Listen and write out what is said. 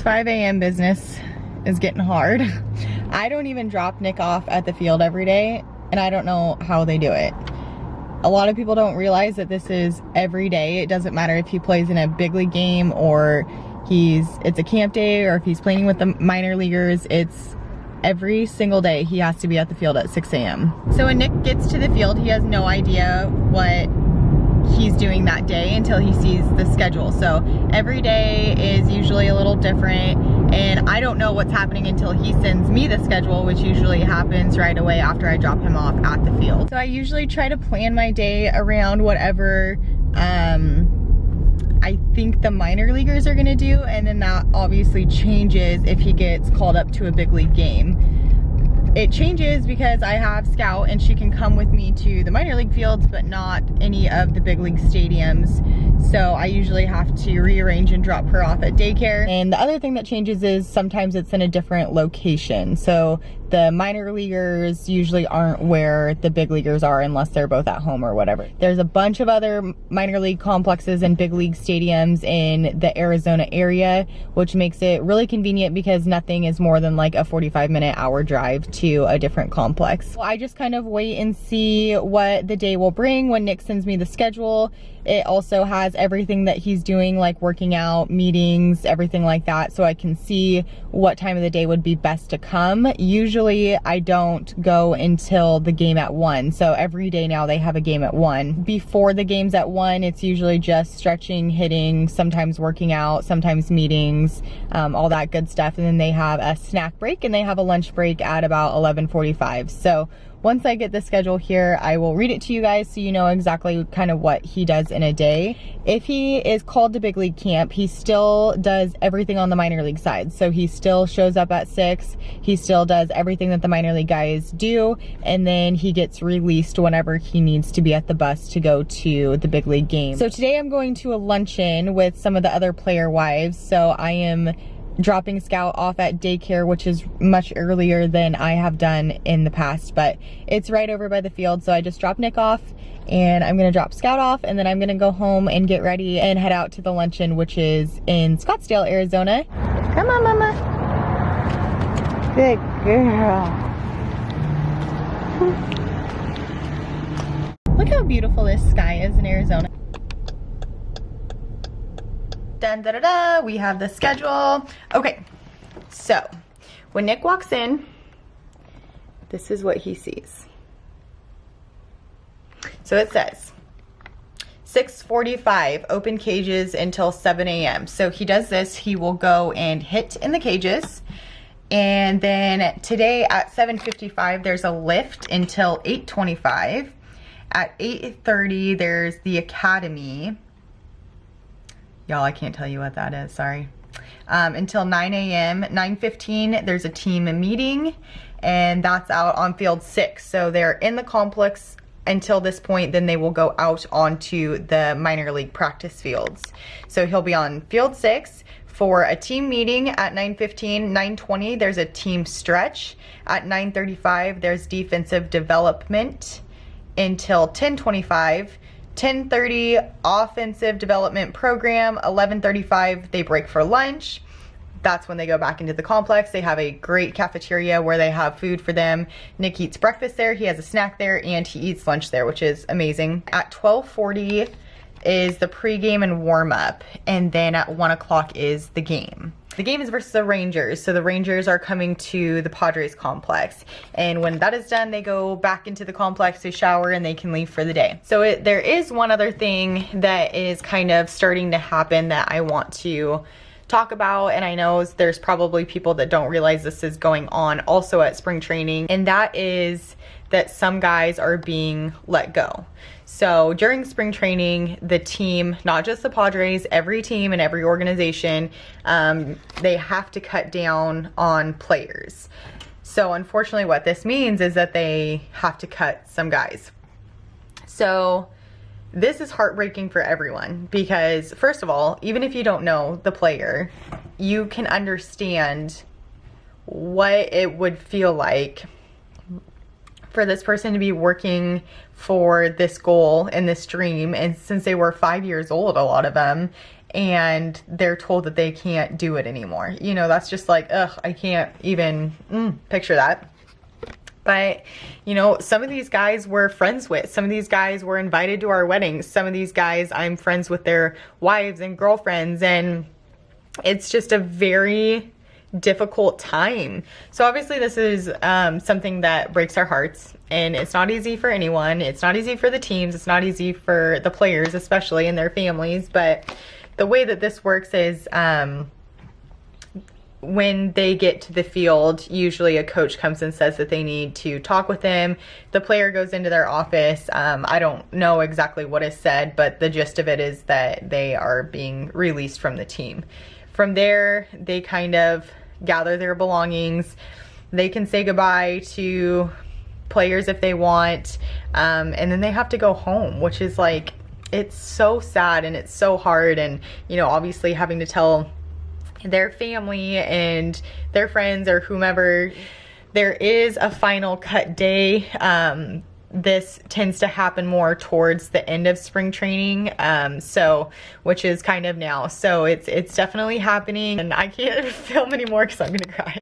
5 a.m. business is getting hard. I don't even drop Nick off at the field every day, and I don't know how they do it. A lot of people don't realize that this is every day. It doesn't matter if he plays in a big league game or it's a camp day, or if he's playing with the minor leaguers. It's every single day he has to be at the field at 6 a.m. So when Nick gets to the field, he has no idea what he's doing that day until he sees the schedule. So every day is usually a little different, and I don't know what's happening until he sends me the schedule, which usually happens right away after I drop him off at the field. So I usually try to plan my day around whatever I think the minor leaguers are gonna do, and then that obviously changes if he gets called up to a big league game. It changes because I have Scout and she can come with me to the minor league fields, but not any of the big league stadiums. So I usually have to rearrange and drop her off at daycare. And the other thing that changes is sometimes it's in a different location. So the minor leaguers usually aren't where the big leaguers are unless they're both at home or whatever. There's a bunch of other minor league complexes and big league stadiums in the Arizona area, which makes it really convenient because nothing is more than like a 45-minute hour drive to a different complex. So I just kind of wait and see what the day will bring when Nick sends me the schedule. It also has everything that he's doing, like working out, meetings, everything like that, so I can see what time of the day would be best to come. Usually I don't go until the game at 1, so every day now they have a game at 1. Before the games at 1, it's usually just stretching, hitting, sometimes working out, sometimes meetings, all that good stuff, and then they have a snack break and they have a lunch break at about 11:45. So once I get the schedule here, I will read it to you guys so you know exactly kind of what he does in a day. If he is called to big league camp, he still does everything on the minor league side. So he still shows up at 6, he still does everything that the minor league guys do, and then he gets released whenever he needs to be at the bus to go to the big league game. So today I'm going to a luncheon with some of the other player wives. So I am dropping Scout off at daycare, which is much earlier than I have done in the past, but it's right over by the field. So I just dropped Nick off and I'm gonna drop Scout off, and then I'm gonna go home and get ready and head out to the luncheon, which is in Scottsdale, Arizona. Come on, mama. Good girl. Look how beautiful this sky is in Arizona. Dun, da, da, da. We have the schedule. Okay, so when Nick walks in, this is what he sees. So it says 6:45 open cages until 7 a.m. So he does this, he will go and hit in the cages, and then today at 7:55 there's a lift until 8:25. At 8:30 there's the academy. Y'all, I can't tell you what that is, sorry. Until 9 a.m. 9:15, there's a team meeting, and that's out on field 6. So they're in the complex until this point, then they will go out onto the minor league practice fields. So he'll be on field 6 for a team meeting at 9:15. 9:20, there's a team stretch. At 9:35, there's defensive development until 10:25. 10:30 offensive development program. 11:35 they break for lunch. That's when they go back into the complex. They have a great cafeteria where they have food for them. Nick eats breakfast there, he has a snack there, and he eats lunch there, which is amazing. At 12:40 is the pregame and warm-up, and then at 1 o'clock is the game. The game is versus the Rangers, so the Rangers are coming to the Padres complex. And when that is done, they go back into the complex to shower and they can leave for the day. So there is one other thing that is kind of starting to happen that I want to talk about, and I know there's probably people that don't realize this is going on also at spring training, and that is that some guys are being let go. So during spring training, the team, not just the Padres, every team and every organization, they have to cut down on players. So unfortunately what this means is that they have to cut some guys. So this is heartbreaking for everyone because, first of all, even if you don't know the player, you can understand what it would feel like for this person to be working for this goal and this dream, and since they were 5 years old, a lot of them, and they're told that they can't do it anymore. You know, that's just like, ugh, I can't even picture that. But, you know, some of these guys we're friends with. Some of these guys were invited to our weddings. Some of these guys I'm friends with their wives and girlfriends, and it's just a very difficult time. So obviously this is something that breaks our hearts, and it's not easy for anyone. It's not easy for the teams. It's not easy for the players, especially, and their families. But the way that this works is when they get to the field, usually a coach comes and says that they need to talk with them. The player goes into their office. I don't know exactly what is said, but the gist of it is that they are being released from the team. From there, they kind of gather their belongings. They can say goodbye to players if they want, and then they have to go home, which is like, it's so sad and it's so hard. And, you know, obviously having to tell their family and their friends or whomever. There is a final cut day. This tends to happen more towards the end of spring training, which is kind of now. So it's definitely happening, and I can't film anymore because I'm gonna cry.